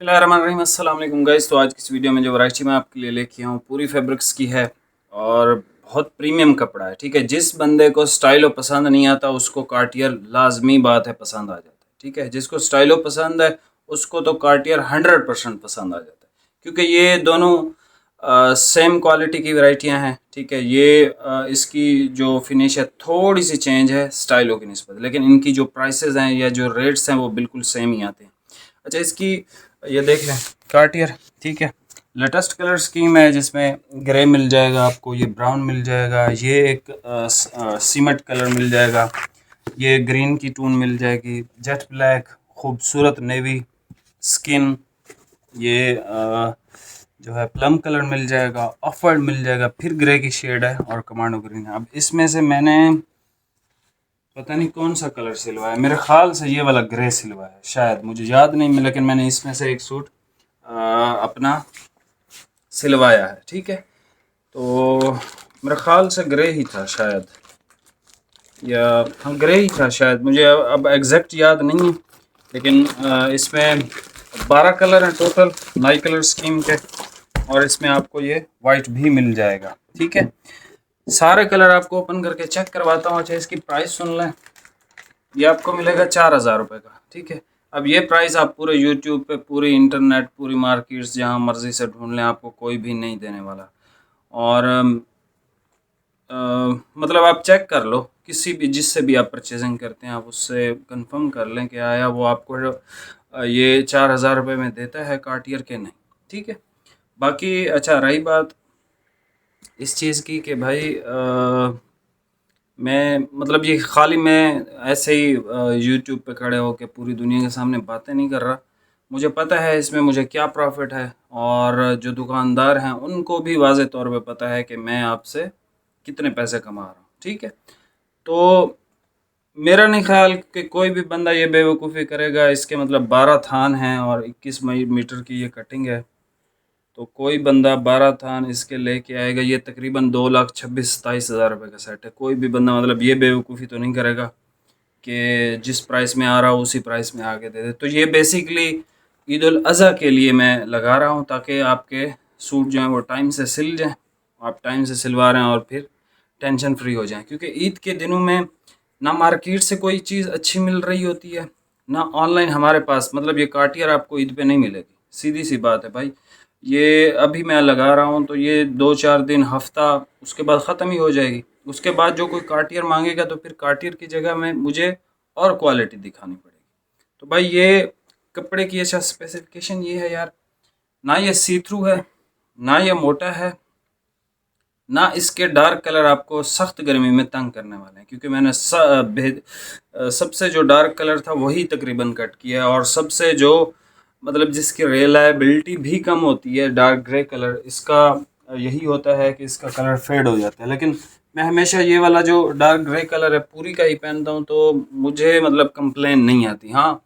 अस्सलाम वालेकुम गाइस। तो आज की इस वीडियो में जो वैरायटी मैं आपके लिए लेके आया हूँ पूरी फैब्रिक्स की है और बहुत प्रीमियम कपड़ा है। ठीक है, जिस बंदे को स्टाइलो पसंद नहीं आता उसको कार्टियर लाजमी बात है पसंद आ जाता है। ठीक है, जिसको स्टाइलो पसंद है उसको तो कार्टियर 100% पसंद आ जाता है, क्योंकि ये दोनों सेम क्वालिटी की वैरायटियाँ हैं। ठीक है, ये इसकी जो फिनिश है थोड़ी सी चेंज है स्टाइलो की निस्बत, लेकिन इनकी जो प्राइसेस हैं या जो रेट्स हैं वो बिल्कुल सेम ही आते हैं। अच्छा, इसकी ये देख लें कार्टियर। ठीक है, लेटेस्ट कलर स्कीम है जिसमें ग्रे मिल जाएगा आपको, ये ब्राउन मिल जाएगा, ये एक सीमेंट कलर मिल जाएगा, ये ग्रीन की टून मिल जाएगी, जेट ब्लैक, खूबसूरत नेवी स्किन, ये जो है प्लम कलर मिल जाएगा, ऑफ वाइट मिल जाएगा, फिर ग्रे की शेड है और कमांडो ग्रीन है। अब इसमें से मैंने पता नहीं कौन सा कलर सिलवाया, मेरे ख्याल से ये वाला ग्रे सिलवाया, शायद मुझे याद नहीं, लेकिन मैंने इसमें से एक सूट अपना सिलवाया है। ठीक है, तो मेरे ख्याल से ग्रे ही था शायद, या हाँ ग्रे ही था शायद, मुझे अब एग्जैक्ट याद नहीं है। लेकिन इसमें 12 कलर हैं टोटल नई कलर स्कीम के, और इसमें आपको ये वाइट भी मिल जाएगा। ठीक है, सारे कलर आपको ओपन करके चेक करवाता हूँ। अच्छा, इसकी प्राइस सुन लें, ये आपको मिलेगा 4000 रुपये का। ठीक है, अब ये प्राइस आप पूरे यूट्यूब पे, पूरी इंटरनेट, पूरी मार्केट्स जहाँ मर्जी से ढूंढ लें, आपको कोई भी नहीं देने वाला। और मतलब आप चेक कर लो, किसी भी जिससे भी आप परचेजिंग करते हैं आप उससे कंफर्म कर लें कि आया वो आपको ये 4000 रुपये में देता है कार्टियर के नहीं। ठीक है, बाकी अच्छा रही बात इस चीज़ की कि भाई मैं मतलब ये खाली मैं ऐसे ही यूट्यूब पे खड़े होकर पूरी दुनिया के सामने बातें नहीं कर रहा। मुझे पता है इसमें मुझे क्या प्रॉफिट है, और जो दुकानदार हैं उनको भी वाज़े तौर पे पता है कि मैं आपसे कितने पैसे कमा रहा हूँ। ठीक है, तो मेरा नहीं ख्याल कि कोई भी बंदा ये बेवकूफ़ी करेगा। इसके मतलब 12 थान हैं और 21 मीटर की ये कटिंग है, तो कोई बंदा 12 थान इसके लेके आएगा, ये तकरीबन 2,26,27,000 रुपये का सेट है। कोई भी बंदा मतलब ये बेवकूफ़ी तो नहीं करेगा कि जिस प्राइस में आ रहा हो उसी प्राइस में आके दे दे। तो ये बेसिकली ईद उल अज़हा के लिए मैं लगा रहा हूँ, ताकि आपके सूट जो हैं वो टाइम से सिल जाएँ, आप टाइम से सिलवा रहे हैं और फिर टेंशन फ्री हो जाएं। क्योंकि ईद के दिनों में ना मार्केट से कोई चीज़ अच्छी मिल रही होती है, ना ऑनलाइन हमारे पास, मतलब ये कार्टियर आपको ईद पे नहीं मिलेगी, सीधी सी बात है भाई। ये अभी मैं लगा रहा हूँ तो ये 2-4 दिन, हफ्ता, उसके बाद ख़त्म ही हो जाएगी। उसके बाद जो कोई कार्टियर मांगेगा तो फिर कार्टियर की जगह में मुझे और क्वालिटी दिखानी पड़ेगी। तो भाई ये कपड़े की अच्छा स्पेसिफिकेशन ये है यार, ना ये सी थ्रू है, ना ये मोटा है, ना इसके डार्क कलर आपको सख्त गर्मी में तंग करने वाले हैं। क्योंकि मैंने सबसे जो डार्क कलर था वही तकरीबन कट किया है, और सबसे जो मतलब जिसकी रिलायबिलिटी भी कम होती है, डार्क ग्रे कलर, इसका यही होता है कि इसका कलर फेड हो जाता है। लेकिन मैं हमेशा ये वाला जो डार्क ग्रे कलर है पूरी का ही पहनता हूँ, तो मुझे मतलब कंप्लेन नहीं आती। हाँ,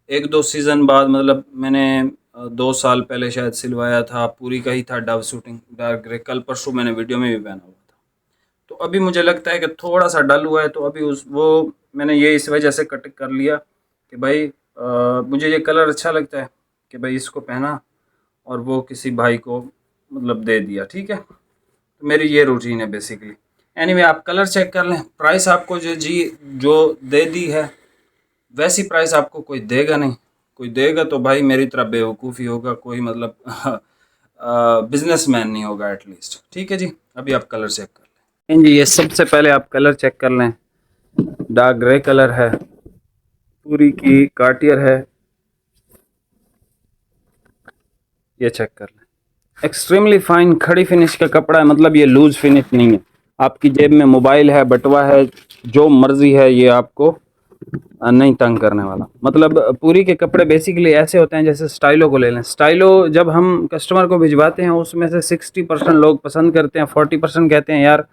एक दो सीज़न बाद, मतलब मैंने 2 साल पहले शायद सिलवाया था, पूरी का ही था डव शूटिंग डार्क ग्रे, कल परसों मैंने वीडियो में भी पहना हुआ था। तो अभी मुझे लगता है कि थोड़ा सा डल हुआ है, तो अभी उस वो मैंने ये इस वजह से कट कर लिया कि भाई मुझे ये कलर अच्छा लगता है कि भाई इसको पहना और वो किसी भाई को मतलब दे दिया। ठीक है, तो मेरी ये रूटीन है बेसिकली। एनीवे, आप कलर चेक कर लें, प्राइस आपको जो दे दी है वैसी प्राइस आपको कोई देगा नहीं। कोई देगा तो भाई मेरी तरह बेवकूफ़ी होगा, कोई मतलब बिजनेसमैन नहीं होगा एटलीस्ट। ठीक है जी, अभी आप कलर चेक कर लें जी। ये सबसे पहले आप कलर चेक कर लें, डार्क ग्रे कलर है, पूरी की कार्टियर है, ये चेक कर लें। एक्सट्रीमली फाइन खड़ी फिनिश का कपड़ा है, मतलब ये लूज फिनिश नहीं है। आपकी जेब में मोबाइल है, बटवा है, जो मर्जी है, ये आपको नहीं तंग करने वाला। मतलब पूरी के कपड़े बेसिकली ऐसे होते हैं, जैसे स्टाइलो को ले लें। स्टाइलो जब हम कस्टमर को भिजवाते हैं उसमें से 60% लोग पसंद करते हैं, 40% कहते हैं यार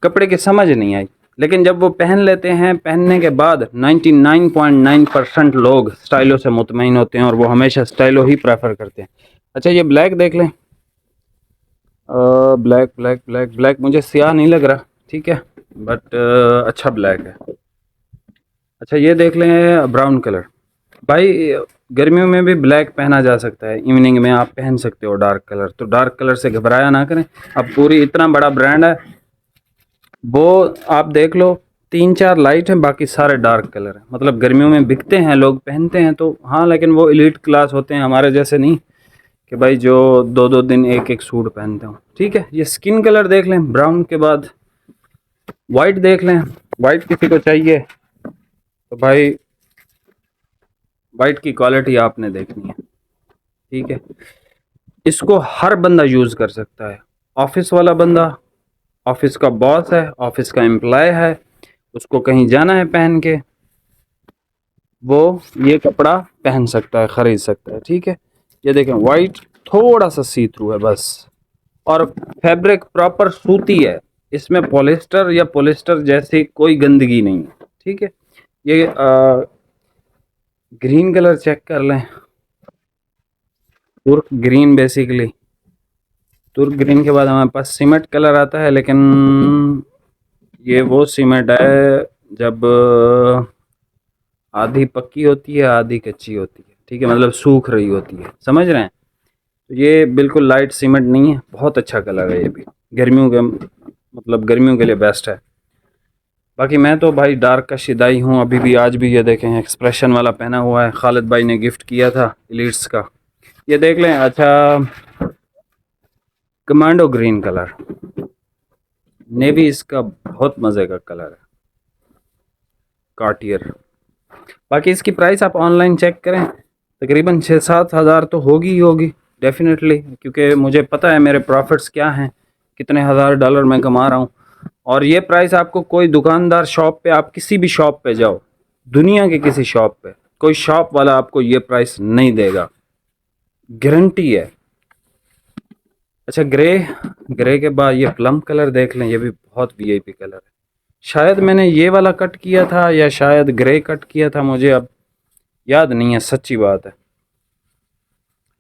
कपड़े की समझ नहीं आई। लेकिन जब वो पहन लेते हैं, पहनने के बाद 99.9% लोग स्टाइलो से मुतमईन होते हैं और वो हमेशा स्टाइलो ही प्रेफर करते हैं। अच्छा, ये ब्लैक देख लें, ब्लैक ब्लैक ब्लैक ब्लैक मुझे स्याह नहीं लग रहा, ठीक है, बट अच्छा ब्लैक है। अच्छा, ये देख लें ब्राउन कलर, भाई गर्मियों में भी ब्लैक पहना जा सकता है, इवनिंग में आप पहन सकते हो डार्क कलर, तो डार्क कलर से घबराया ना करें। अब पूरी इतना बड़ा ब्रांड है, वो आप देख लो, 3-4 लाइट हैं, बाकी सारे डार्क कलर हैं। मतलब गर्मियों में बिकते हैं, लोग पहनते हैं तो हाँ, लेकिन वो एलीट क्लास होते हैं, हमारे जैसे नहीं कि भाई जो 2-2 दिन एक एक सूट पहनते हो। ठीक है, ये स्किन कलर देख लें, ब्राउन के बाद वाइट देख लें। वाइट किसी को चाहिए तो भाई वाइट की क्वालिटी आपने देखनी है। ठीक है, इसको हर बंदा यूज़ कर सकता है। ऑफिस वाला बंदा, ऑफिस का बॉस है, ऑफिस का एम्प्लॉय है, उसको कहीं जाना है पहन के, वो ये कपड़ा पहन सकता है, ख़रीद सकता है। ठीक है, ये देखें वाइट थोड़ा सा सी थ्रू है बस, और फैब्रिक प्रॉपर सूती है, इसमें पॉलिस्टर या पॉलिस्टर जैसी कोई गंदगी नहीं है। ठीक है, ये ग्रीन कलर चेक कर लें, तुर्क ग्रीन बेसिकली। तुर्क ग्रीन के बाद हमारे पास सीमेंट कलर आता है, लेकिन ये वो सीमेंट है जब आधी पक्की होती है आधी कच्ची होती है। ठीक है, मतलब सूख रही होती है, समझ रहे हैं। तो ये बिल्कुल लाइट सीमेंट नहीं है, बहुत अच्छा कलर है ये भी, गर्मियों के मतलब गर्मियों के लिए बेस्ट है। बाकी मैं तो भाई डार्क का शिदाई हूँ अभी भी, आज भी। ये देखें एक्सप्रेशन वाला पहना हुआ है, खालिद भाई ने गिफ्ट किया था एलिट्स का, ये देख लें। अच्छा, कमांडो ग्रीन कलर, नेवी इसका बहुत मज़े का कलर है, कार्टियर। बाकी इसकी प्राइस आप ऑनलाइन चेक करें, तकरीबन 6-7 हज़ार तो होगी ही होगी डेफिनेटली, क्योंकि मुझे पता है मेरे प्रॉफिट्स क्या हैं, कितने हज़ार डॉलर मैं कमा रहा हूँ। और ये प्राइस आपको कोई दुकानदार शॉप पे, आप किसी भी शॉप पे जाओ, दुनिया के किसी शॉप पे, कोई शॉप वाला आपको ये प्राइस नहीं देगा, गारंटी है। अच्छा, ग्रे, ग्रे के बाद ये प्लम कलर देख लें, ये भी बहुत वीआईपी कलर है। शायद मैंने ये वाला कट किया था या शायद ग्रे कट किया था, मुझे अब याद नहीं है, सच्ची बात है।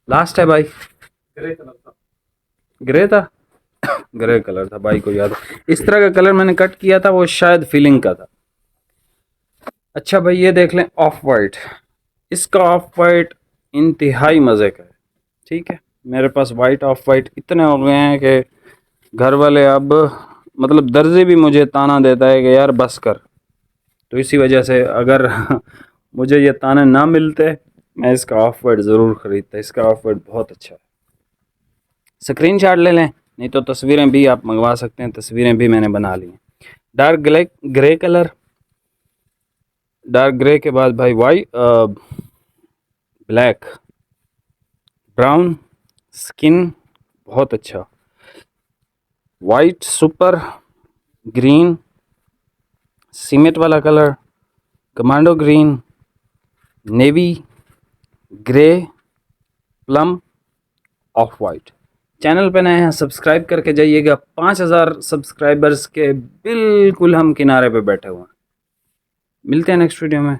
लास्ट है भाई, ग्रे कलर था, ग्रे था, ग्रे कलर था भाई को याद है। इस तरह का कलर मैंने कट किया था, वो शायद फीलिंग का था। अच्छा भाई, ये देख लें ऑफ वाइट, इसका ऑफ वाइट इंतहाई मज़े का है। ठीक है, मेरे पास वाइट ऑफ वाइट इतने हो गए हैं कि घर वाले अब, मतलब दर्जी भी मुझे ताना देता है कि यार बस कर। तो इसी वजह से अगर मुझे ये ताने ना मिलते, मैं इसका ऑफ वाइट ज़रूर ख़रीदता। इसका ऑफ वाइट बहुत अच्छा है। स्क्रीनशॉट ले लें, नहीं तो तस्वीरें भी आप मंगवा सकते हैं, तस्वीरें भी मैंने बना ली हैं। Dark grey colour, dark grey के बाद भाई वाइट, ब्लैक, ब्राउन, स्किन बहुत अच्छा, वाइट सुपर, ग्रीन, सीमेंट वाला colour, commando green, navy, grey, plum, of white. Channel पे नए हैं, सब्सक्राइब करके जाइएगा। 5000 सब्सक्राइबर्स के बिल्कुल हम किनारे पे बैठे हुए हैं। मिलते हैं नेक्स्ट वीडियो में।